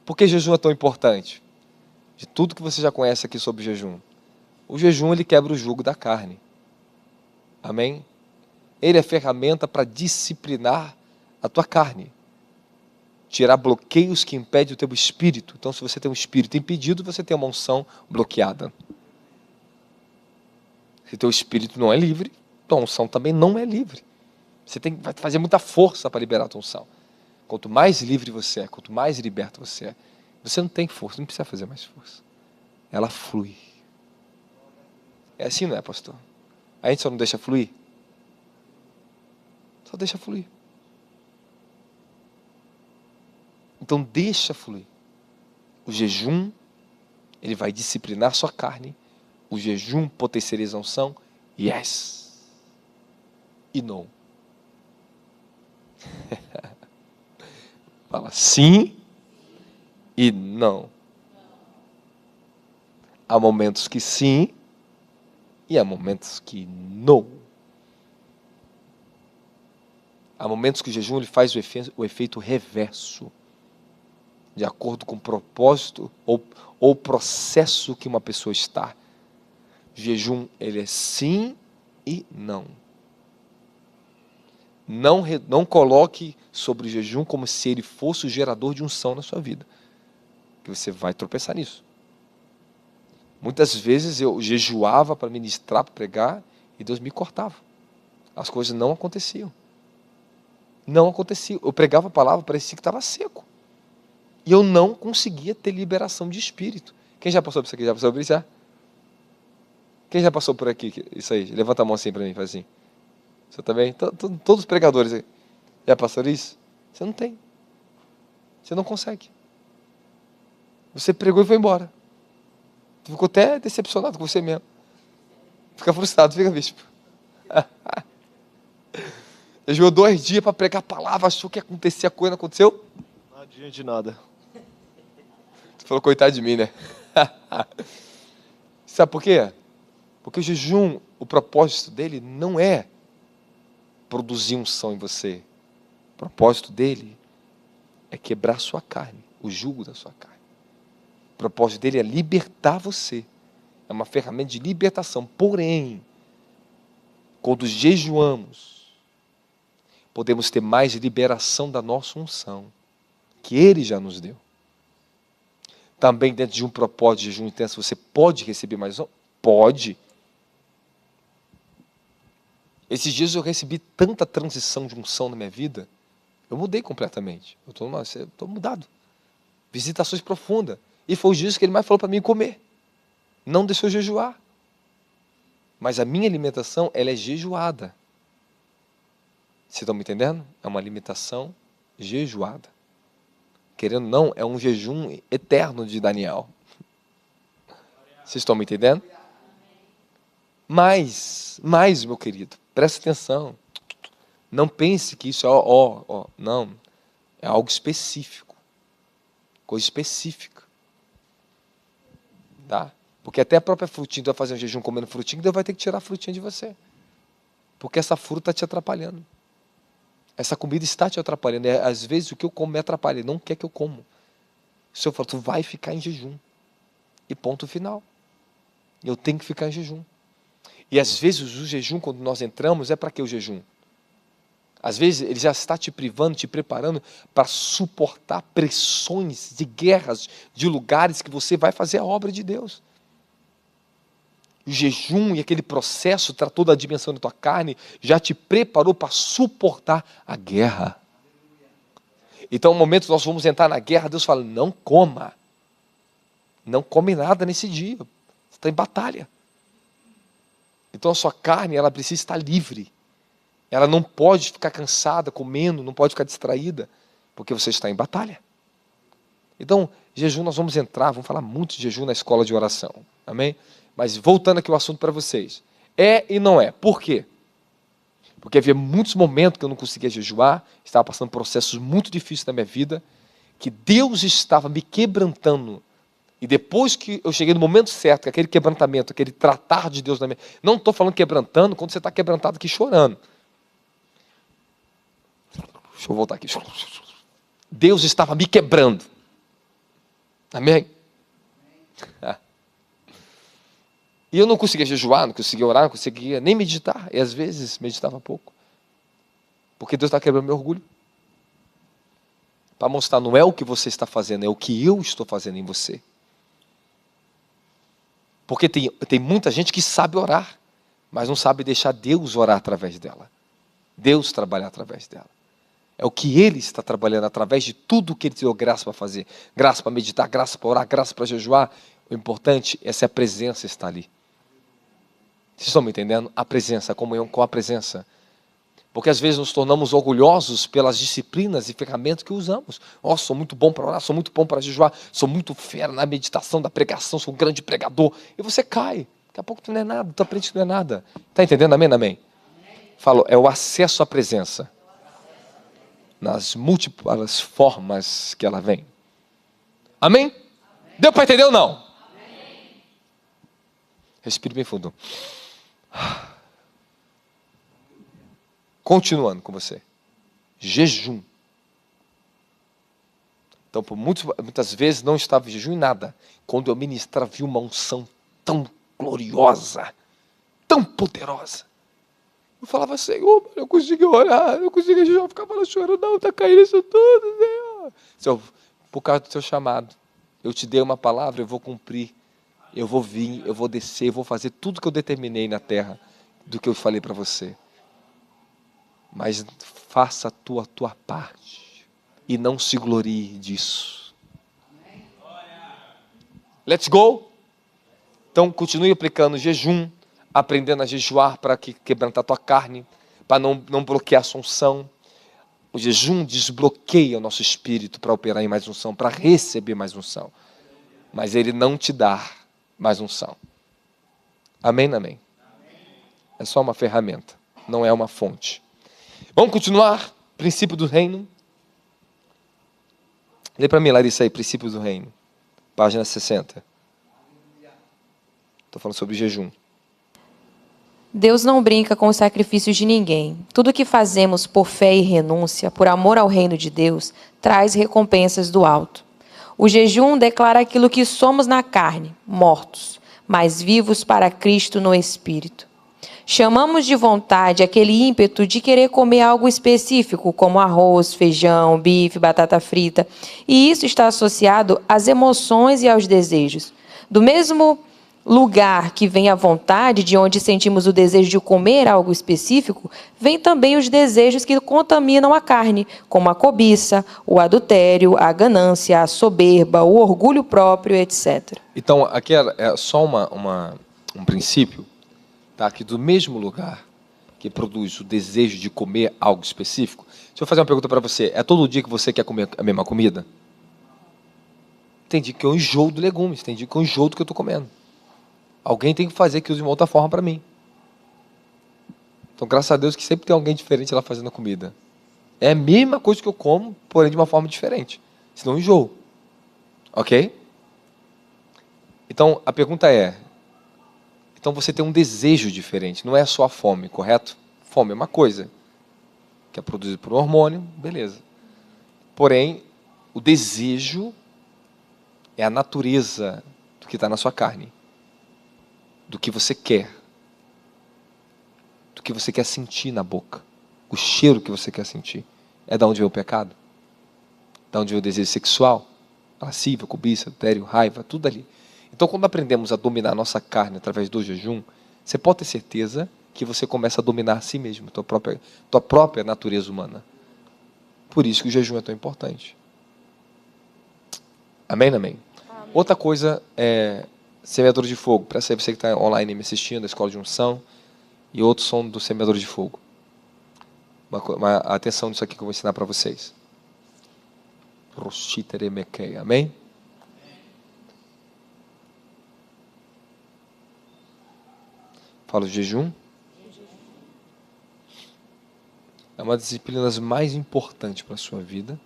Por que jejum é tão importante? De tudo que você já conhece aqui sobre jejum. O jejum, ele quebra o jugo da carne. Amém? Ele é ferramenta para disciplinar a tua carne. Tirar bloqueios que impedem o teu espírito. Então, se você tem um espírito impedido, você tem uma unção bloqueada. Se teu espírito não é livre, tua unção também não é livre. Você vai fazer muita força para liberar a tua unção. Quanto mais livre você é, quanto mais liberto você é, você não tem força, não precisa fazer mais força. Ela flui. É assim, não é, pastor? A gente só não deixa fluir? Só deixa fluir. Então deixa fluir. O jejum, ele vai disciplinar sua carne. O jejum potencializa a unção. Yes. E não. Fala sim e não. Há momentos que sim e há momentos que não. Há momentos que o jejum ele faz o efeito reverso, de acordo com o propósito ou o processo que uma pessoa está. O jejum, ele é sim e não. Não coloque sobre o jejum como se ele fosse o gerador de unção na sua vida. Que você vai tropeçar nisso. Muitas vezes eu jejuava para ministrar, para pregar, e Deus me cortava. As coisas não aconteciam. Não acontecia. Eu pregava a palavra, parecia que estava seco. E eu não conseguia ter liberação de espírito. Quem já passou por isso aqui? Já passou por isso? Já? Quem já passou por aqui? Isso aí. Levanta a mão assim para mim, faz assim. Você também? Todos os pregadores aí. Já passaram isso? Você não tem. Você não consegue. Você pregou e foi embora. Você ficou até decepcionado com você mesmo. Fica frustrado, fica, bispo. Jejou 2 dias para pregar a palavra, achou que ia acontecer a coisa, não aconteceu? Não adianta de nada. Você falou, coitado de mim, né? Sabe por quê? Porque o jejum, o propósito dele não é produzir unção em você. O propósito dele é quebrar sua carne, o jugo da sua carne. O propósito dele é libertar você. É uma ferramenta de libertação. Porém, quando jejuamos, podemos ter mais liberação da nossa unção, que ele já nos deu. Também dentro de um propósito de jejum intenso, você pode receber mais unção? Pode. Esses dias eu recebi tanta transição de unção na minha vida, eu mudei completamente. Eu estou mudado. Visitações profundas. E foi os dias que ele mais falou para mim comer. Não deixou jejuar. Mas a minha alimentação, ela é jejuada. Vocês estão me entendendo? É uma alimentação jejuada. Querendo ou não, é um jejum eterno de Daniel. Vocês estão me entendendo? Mas, meu querido, presta atenção. Não pense que isso é não. É algo específico. Coisa específica. Tá? Porque até a própria frutinha, tu vai fazer um jejum comendo frutinha, Deus vai ter que tirar a frutinha de você. Porque essa fruta está te atrapalhando. Essa comida está te atrapalhando. Às vezes o que eu como me atrapalha. Ele não quer que eu como. O Senhor fala, tu vai ficar em jejum. E ponto final. Eu tenho que ficar em jejum. E às vezes o jejum, quando nós entramos, é para que o jejum? Às vezes ele já está te privando, te preparando para suportar pressões de guerras, de lugares que você vai fazer a obra de Deus. O jejum e aquele processo tratou da dimensão da tua carne, já te preparou para suportar a guerra. Então, no momento que nós vamos entrar na guerra, Deus fala, não coma. Não come nada nesse dia. Você está em batalha. Então a sua carne, ela precisa estar livre. Ela não pode ficar cansada, comendo, não pode ficar distraída, porque você está em batalha. Então, jejum nós vamos entrar, vamos falar muito de jejum na escola de oração. Amém? Mas voltando aqui ao assunto para vocês. É e não é. Por quê? Porque havia muitos momentos que eu não conseguia jejuar, estava passando processos muito difíceis na minha vida, que Deus estava me quebrantando. E depois que eu cheguei no momento certo, aquele quebrantamento, aquele tratar de Deus na minha... Não estou falando quebrantando quando você está quebrantado aqui chorando. Deixa eu voltar aqui. Deus estava me quebrando. Amém? E eu não conseguia jejuar, não conseguia orar, não conseguia nem meditar. E às vezes meditava pouco. Porque Deus está quebrando meu orgulho. Para mostrar, não é o que você está fazendo, é o que eu estou fazendo em você. Porque tem muita gente que sabe orar, mas não sabe deixar Deus orar através dela. Deus trabalhar através dela. É o que Ele está trabalhando através de tudo que Ele te deu graça para fazer. Graça para meditar, graça para orar, graça para jejuar. O importante é se a presença está ali. Vocês estão me entendendo? A presença, a comunhão com a presença. Porque às vezes nos tornamos orgulhosos pelas disciplinas e ferramentas que usamos. Oh, sou muito bom para orar, sou muito bom para jejuar, sou muito fera na meditação, da pregação, sou um grande pregador. E você cai. Daqui a pouco tu não é nada, tu aprende que não é nada. Está entendendo? Amém? Amém? Falo, é o acesso à presença. Nas múltiplas formas que ela vem. Amém? Deu para entender ou não? Amém. Respire bem fundo. Continuando com você. Jejum. Então, por muitas vezes não estava em jejum em nada. Quando eu ministrava, vi uma unção tão gloriosa, tão poderosa. Eu falava, Senhor, eu consegui orar, eu consegui jejuar, eu ficava lá chorando, não, está caindo isso tudo, Senhor. Senhor, por causa do seu chamado, eu te dei uma palavra, eu vou cumprir, eu vou vir, eu vou descer, eu vou fazer tudo que eu determinei na terra, do que eu falei para você. Mas faça a tua parte e não se glorie disso. Let's go? Então, continue aplicando jejum, aprendendo a jejuar para quebrantar a tua carne, para não bloquear a sua unção. O jejum desbloqueia o nosso espírito para operar em mais unção, para receber mais unção. Mas ele não te dá mais unção. Amém, amém? É só uma ferramenta, não é uma fonte. Vamos continuar? Princípio do reino. Lê para mim, Larissa, aí, princípio do reino. Página 60. Estou falando sobre jejum. Deus não brinca com os sacrifícios de ninguém. Tudo que fazemos por fé e renúncia, por amor ao reino de Deus, traz recompensas do alto. O jejum declara aquilo que somos na carne, mortos, mas vivos para Cristo no Espírito. Chamamos de vontade aquele ímpeto de querer comer algo específico, como arroz, feijão, bife, batata frita, e isso está associado às emoções e aos desejos. Do mesmo lugar que vem a vontade, de onde sentimos o desejo de comer algo específico, vem também os desejos que contaminam a carne, como a cobiça, o adultério, a ganância, a soberba, o orgulho próprio, etc. Então, aqui é só um princípio, tá? Que do mesmo lugar que produz o desejo de comer algo específico. Deixa eu fazer uma pergunta para você. É todo dia que você quer comer a mesma comida? Tem dia que eu enjoo de legumes, tem dia que eu enjoo do que eu estou comendo. Alguém tem que fazer que use uma outra forma para mim. Então, graças a Deus que sempre tem alguém diferente lá fazendo a comida. É a mesma coisa que eu como, porém de uma forma diferente. Senão eu enjoo. Ok? Então, a pergunta é... Então você tem um desejo diferente. Não é só a fome, correto? Fome é uma coisa. Que é produzido por um hormônio, beleza. Porém, o desejo é a natureza do que está na sua carne. Do que você quer. Do que você quer sentir na boca. O cheiro que você quer sentir. É da onde vem o pecado. Da onde vem o desejo sexual. Lascívia, cobiça, adultério, raiva, tudo ali. Então, quando aprendemos a dominar a nossa carne através do jejum, você pode ter certeza que você começa a dominar a si mesmo, tua própria natureza humana. Por isso que o jejum é tão importante. Amém, amém? Amém. Outra coisa é semeador de fogo. Para você que está online me assistindo, da Escola de Unção, e outros são do semeador de fogo. Uma atenção nisso aqui que eu vou ensinar para vocês. Amém? Fala o jejum. É uma das disciplinas mais importantes para a sua vida.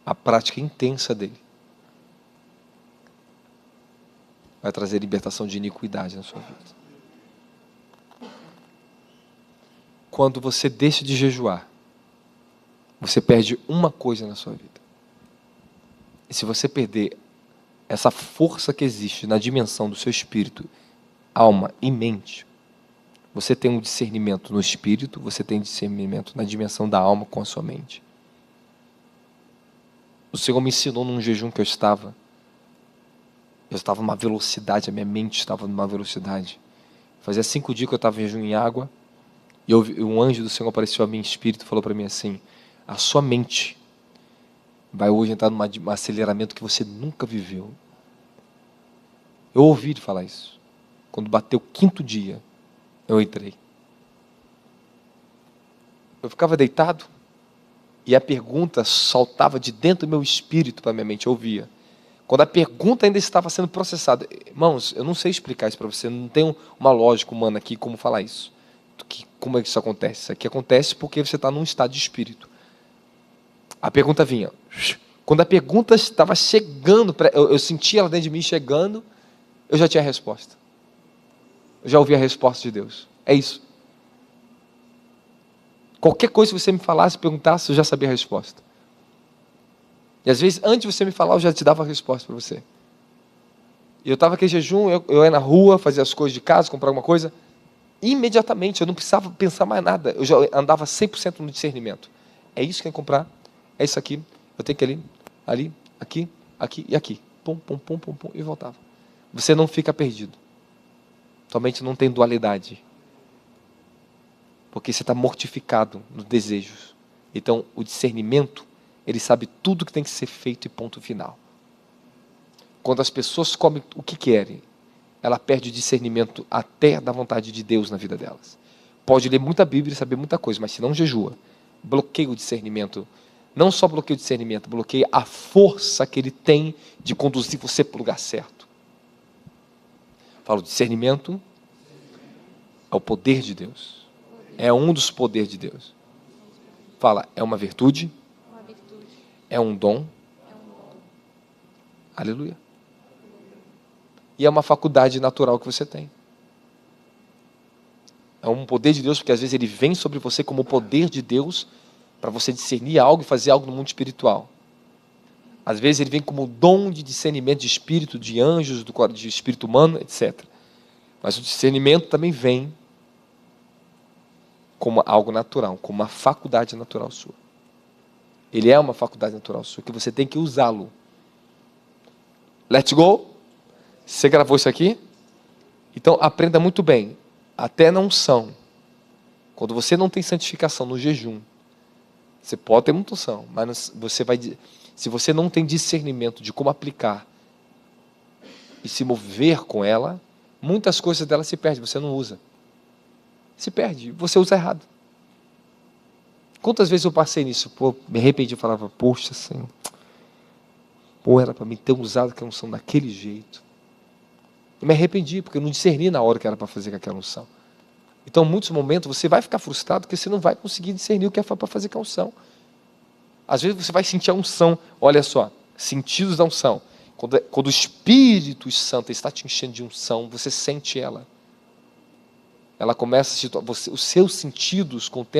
A prática intensa dele vai trazer libertação de iniquidade na sua vida. Quando você deixa de jejuar, você perde uma coisa na sua vida. E se você perder essa força que existe na dimensão do seu espírito, alma e mente, você tem um discernimento no espírito, você tem discernimento na dimensão da alma com a sua mente. O Senhor me ensinou num jejum que eu estava numa velocidade, a minha mente estava numa velocidade. Fazia 5 dias que eu estava em jejum em água, e um anjo do Senhor apareceu a mim em espírito e falou para mim assim: a sua mente vai hoje entrar num aceleramento que você nunca viveu. Eu ouvi ele falar isso. Quando bateu o 5º dia, eu entrei. Eu ficava deitado e a pergunta saltava de dentro do meu espírito para a minha mente, eu ouvia. Quando a pergunta ainda estava sendo processada. Irmãos, eu não sei explicar isso para você, não tenho uma lógica humana aqui como falar isso. Como é que isso acontece? Isso aqui acontece porque você está num estado de espírito. A pergunta vinha. Quando a pergunta estava chegando, eu sentia ela dentro de mim chegando, eu já tinha a resposta. Eu já ouvi a resposta de Deus. É isso. Qualquer coisa que você me falasse, perguntasse, eu já sabia a resposta. E às vezes, antes de você me falar, eu já te dava a resposta para você. E eu estava aqui em jejum, eu ia na rua, fazia as coisas de casa, comprar alguma coisa. Imediatamente, eu não precisava pensar mais nada. Eu já andava 100% no discernimento. É isso que tem que comprar, é isso aqui, eu tenho que ir ali, aqui, aqui e aqui. Pum, pum, pum, pum, pum, e voltava. Você não fica perdido. Tua mente não tem dualidade. Porque você está mortificado nos desejos. Então, o discernimento, ele sabe tudo que tem que ser feito e ponto final. Quando as pessoas comem o que querem, ela perde o discernimento até da vontade de Deus na vida delas. Pode ler muita Bíblia e saber muita coisa, mas se não jejua, bloqueia o discernimento. Não só bloqueia o discernimento, bloqueia a força que ele tem de conduzir você para o lugar certo. Falo, discernimento é o poder de Deus. É um dos poderes de Deus. Fala, é uma virtude. É um dom. Aleluia. E é uma faculdade natural que você tem. É um poder de Deus, porque às vezes ele vem sobre você como o poder de Deus para você discernir algo e fazer algo no mundo espiritual. Às vezes ele vem como dom de discernimento de espírito, de anjos, de espírito humano, etc. Mas o discernimento também vem como algo natural, como uma faculdade natural sua. Ele é uma faculdade natural sua, que você tem que usá-lo. Let's go? Você gravou isso aqui? Então aprenda muito bem. Até na unção, quando você não tem santificação no jejum, você pode ter muita unção, mas se você não tem discernimento de como aplicar e se mover com ela, muitas coisas dela se perdem, você não usa. Se perde, você usa errado. Quantas vezes eu passei nisso? Pô, me arrependi e falava, poxa, Senhor, era para mim ter usado aquela unção daquele jeito. Eu me arrependi, porque eu não discerni na hora que era para fazer com aquela unção. Então, em muitos momentos, você vai ficar frustrado, porque você não vai conseguir discernir o que é para fazer com a unção. Às vezes você vai sentir a unção, olha só, sentidos da unção. Quando o Espírito Santo está te enchendo de unção, você sente ela. Ela começa a os seus sentidos, com o tempo,